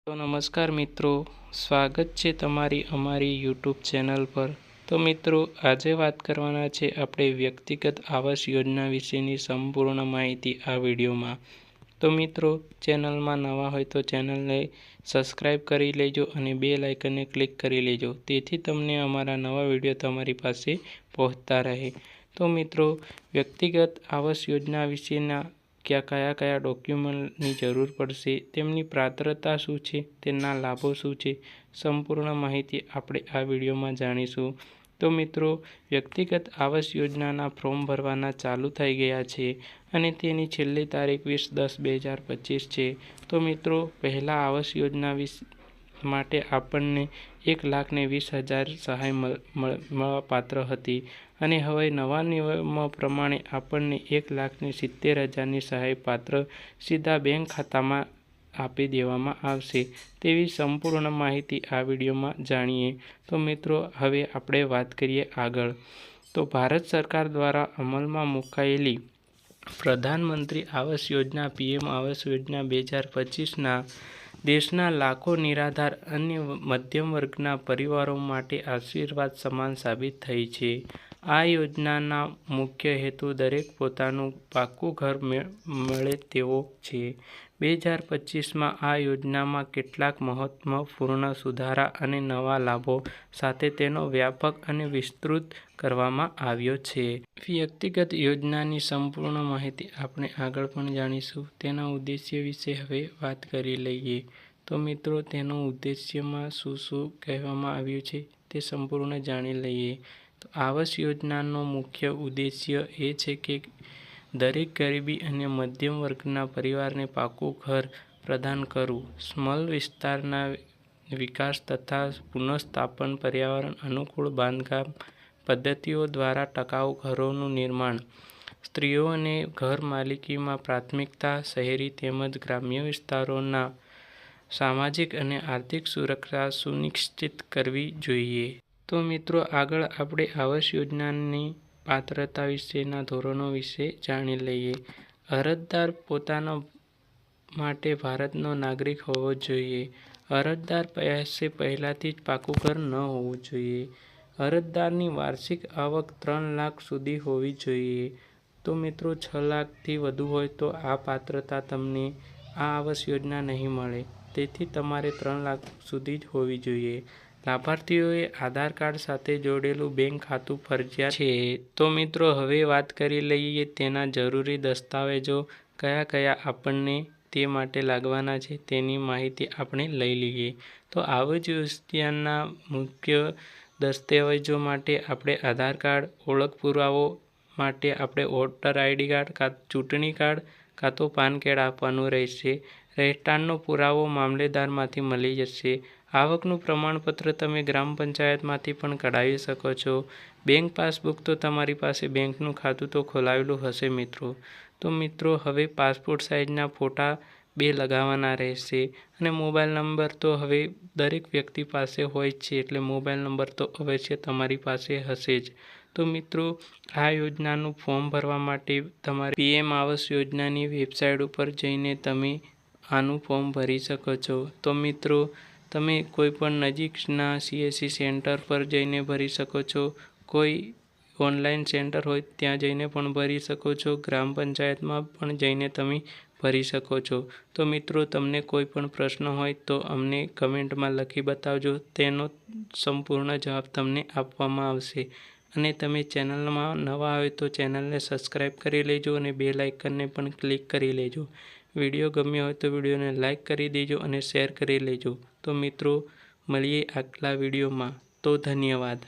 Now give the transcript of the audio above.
તો નમસ્કાર મિત્રો, સ્વાગત છે તમારી અમારી યુટ્યુબ ચેનલ પર। તો મિત્રો, આજે વાત કરવાના છે આપણે વ્યક્તિગત આવાસ યોજના વિશેની સંપૂર્ણ માહિતી આ વિડીયોમાં। તો મિત્રો, ચેનલમાં નવા હોય તો ચેનલને સબસ્ક્રાઈબ કરી લેજો અને બેલ આઇકનને ક્લિક કરી લેજો, તેથી તમને અમારા નવા વિડીયો તમારી પાસે પહોંચતા રહે। તો મિત્રો, વ્યક્તિગત આવાસ યોજના વિશેના કયા કયા ડોક્યુમેન્ટની જરૂર પડશે, તેમની પાત્રતા શું છે, તેના લાભો શું છે, સંપૂર્ણ માહિતી આપણે આ વિડીયોમાં જાણીશું। તો મિત્રો, વ્યક્તિગત આવાસ યોજનાના ફોર્મ ભરવાના ચાલુ થઈ ગયા છે અને તેની છેલ્લી તારીખ 20/10/2025 છે। તો મિત્રો, પહેલા આવાસ યોજના માટે આપણને 1,20,000 સહાય મળવાપાત્ર હતી અને હવે નવા નિયમો પ્રમાણે આપણને 1,70,000ની સહાય પાત્ર સીધા બેંક ખાતામાં આપી દેવામાં આવશે, તેવી સંપૂર્ણ માહિતી આ વિડીયોમાં જાણીએ। તો મિત્રો, હવે આપણે વાત કરીએ આગળ। તો ભારત સરકાર દ્વારા અમલમાં મુકાયેલી પ્રધાનમંત્રી આવાસ યોજના PM આવાસ યોજના 2025ના દેશના લાખો નિરાધાર અને મધ્યમ વર્ગના પરિવારો માટે આશીર્વાદ સમાન સાબિત થઈ છે। આ યોજનાનો મુખ્ય હેતુ દરેક પોતાનું પાકું ઘર મળે તેવો છે। 2025માં આ યોજનામાં કેટલાક મહત્વપૂર્ણ સુધારા અને નવા લાભો સાથે તેનો વ્યાપક અને વિસ્તૃત કરવામાં આવ્યો છે। વ્યક્તિગત યોજનાની સંપૂર્ણ માહિતી આપણે આગળ પણ જાણીશું। તેના ઉદ્દેશ્ય વિશે હવે વાત કરી લઈએ। તો મિત્રો, તેનો ઉદ્દેશ્યમાં શું કહેવામાં આવ્યું છે તે સંપૂર્ણ જાણી લઈએ। તો આવાસ યોજનાનો મુખ્ય ઉદ્દેશ્ય એ છે કે દરેક ગરીબી અને મધ્યમ વર્ગના પરિવારને પાકું ઘર પ્રદાન કરવું, સ્મોલ વિસ્તારના વિકાસ તથા પુનઃસ્થાપન, પર્યાવરણ અનુકૂળ બાંધકામ પદ્ધતિઓ દ્વારા ટકાઉ ઘરોનું નિર્માણ, સ્ત્રીઓને ઘર માલિકીમાં પ્રાથમિકતા, શહેરી તેમજ ગ્રામ્ય વિસ્તારોના સામાજિક અને આર્થિક સુરક્ષા સુનિશ્ચિત કરવી જોઈએ। તો મિત્રો, આગળ આપણે આવાસ યોજનાની પાત્રતા વિશેના ધોરણો વિશે જાણી લઈએ। અરજદાર પોતાના માટે ભારતનો નાગરિક હોવો જોઈએ। અરજદાર પાસે પહેલાથી જ પાકું ઘર ન હોવું જોઈએ। અરજદારની વાર્ષિક આવક 3 લાખ સુધી હોવી જોઈએ। તો મિત્રો, 6 લાખથી વધુ હોય તો આ પાત્રતા તમને આ આવાસ યોજના નહીં મળે, તેથી તમારે 3 લાખ સુધી જ હોવી જોઈએ। લાભાર્થીઓએ આધાર કાર્ડ સાથે જોડેલું બેંક ખાતું ફરજિયાત છે। તો મિત્રો, હવે વાત કરી લઈએ તેના જરૂરી દસ્તાવેજો કયા આપણને તે માટે લાગવાના છે તેની માહિતી આપણે લઈ લઈએ। તો આવાસ યોજનાના મુખ્ય દસ્તાવેજો માટે આપણે આધાર કાર્ડ, ઓળખ પુરાવો માટે આપણે વોટર ID કાર્ડ, ચૂંટણી કાર્ડ કાં તો પાન કાર્ડ આપવાનું રહેશે। રહેઠાણનો પુરાવો મામલેદારમાંથી મળી જશે। આવકનું પ્રમાણપત્ર તમે ગ્રામ પંચાયતમાંથી પણ કઢાવી શકો છો। બેંક પાસબુક, તો તમારી પાસે બેંકનું ખાતું તો ખોલાવેલું હશે મિત્રો। તો મિત્રો, હવે પાસપોર્ટ સાઇઝના ફોટા 2 લગાવવાના રહેશે અને મોબાઈલ નંબર તો હવે દરેક વ્યક્તિ પાસે હોય જ છે, એટલે મોબાઈલ નંબર તો અવશ્ય તમારી પાસે હશે જ। તો મિત્રો, આ યોજનાનું ફોર્મ ભરવા માટે તમારે PM આવાસ યોજનાની વેબસાઇટ ઉપર જઈને તમે આનું ફોર્મ ભરી શકો છો। તો મિત્રો, તમે કોઈપણ નજીકના CSC સેન્ટર પર જઈને ભરી શકો છો, કોઈ ઓનલાઈન સેન્ટર હોય ત્યાં જઈને પણ ભરી શકો છો, ગ્રામ પંચાયતમાં પણ જઈને તમે ભરી શકો છો। તો મિત્રો, તમને કોઈ પણ પ્રશ્ન હોય તો અમને કમેન્ટમાં લખી બતાવજો, તેનો સંપૂર્ણ જવાબ તમને આપવામાં આવશે। અને તમે ચેનલમાં નવા હોય તો ચેનલને સબસ્ક્રાઈબ કરી લેજો અને બેલ આઇકનને પણ ક્લિક કરી લેજો। વિડીયો ગમ્યો હોય તો વિડીયોને લાઈક કરી દેજો અને શેર કરી લેજો। તો મિત્રો, મળીએ આગલા વિડીયોમાં। તો ધન્યવાદ।